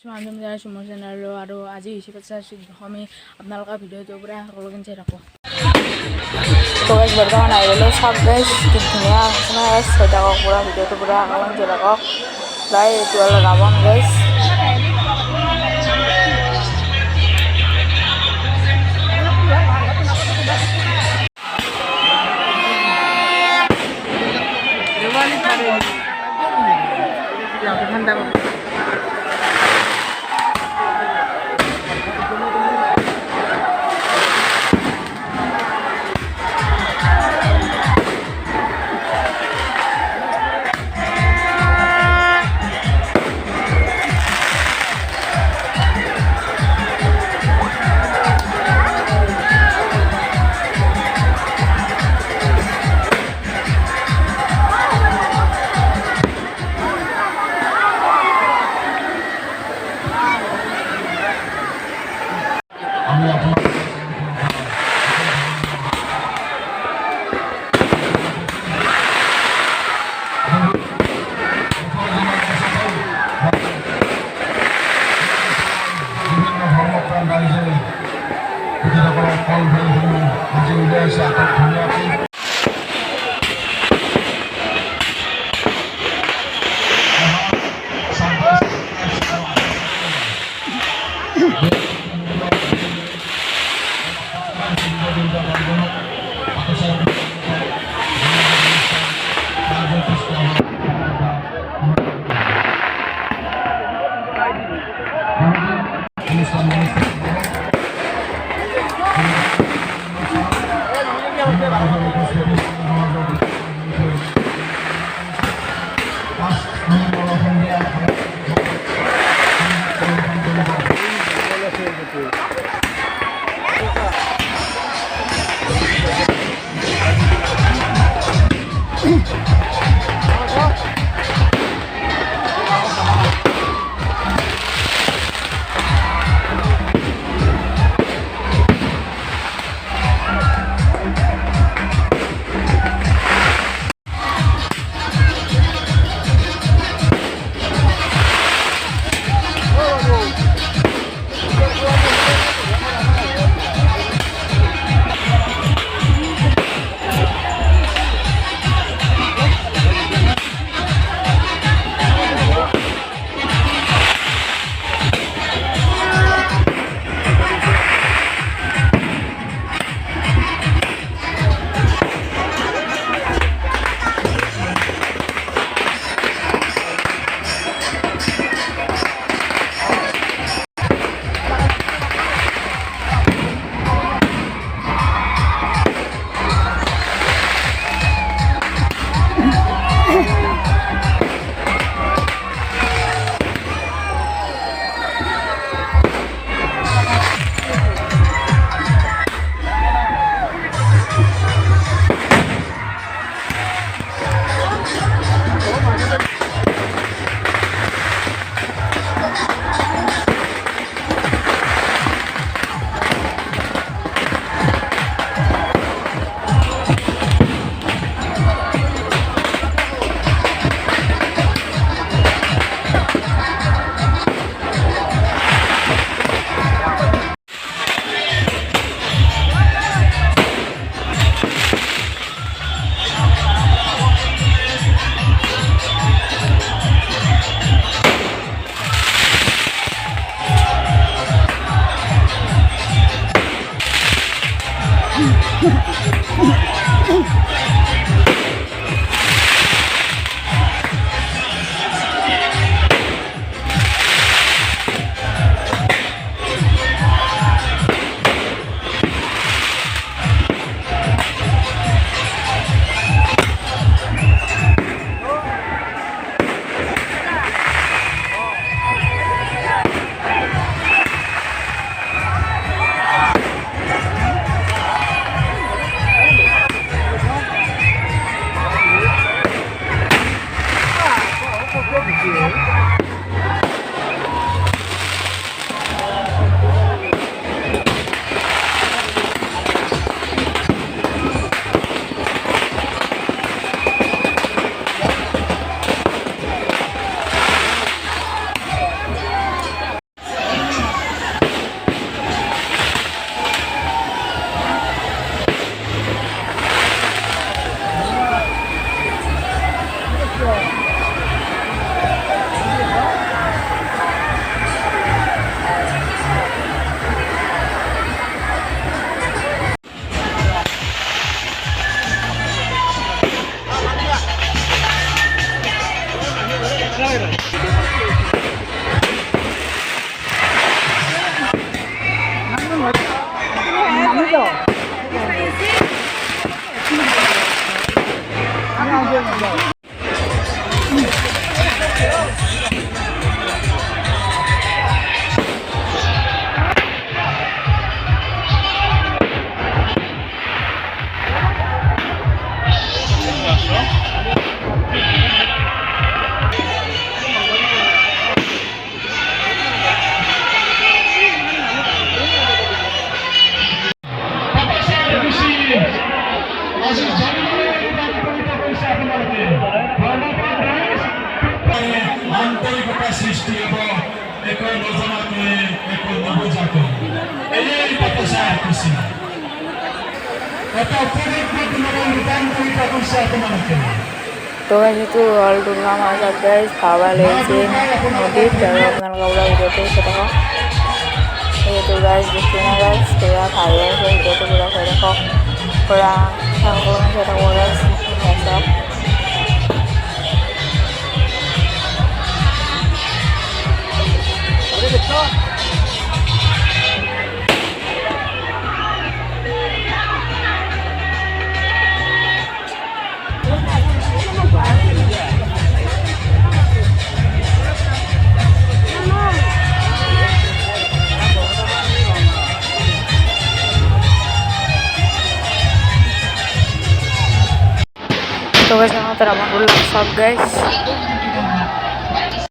মানুহ যাৰ চুমৰ চেনেল আৰু আজি হৈছে 50 আমি আপোনালোকৰ ভিডিঅ'টোৰ পৰা সকলোকে চাই থাকোঁ। তো গাইজ বৰ্তমান আহি গ'লোঁ চাওক গাইজ কি ধুনীয়া আলোচনা চাই থাকক পুৰা ভিডিঅ'টো পুৰা সকলোকে চাই থাকক। প্ৰায় এইটো হ'ল ৰাৱণ গাইজ। ঠান্ডা তো যেহেতু অল টুরনাম আছে গাইজ খাওয়া লেগেছে নদীর যারা আপনার কাউরা ভিডিওতে সেটা যেহেতু গাছ দেখছি না গাছ তোরা খাই আছে ভিডিওতে পুরা সেটা পুরা সকল সেটা করে সব তো গাছ আমাদের আমার সব গাছ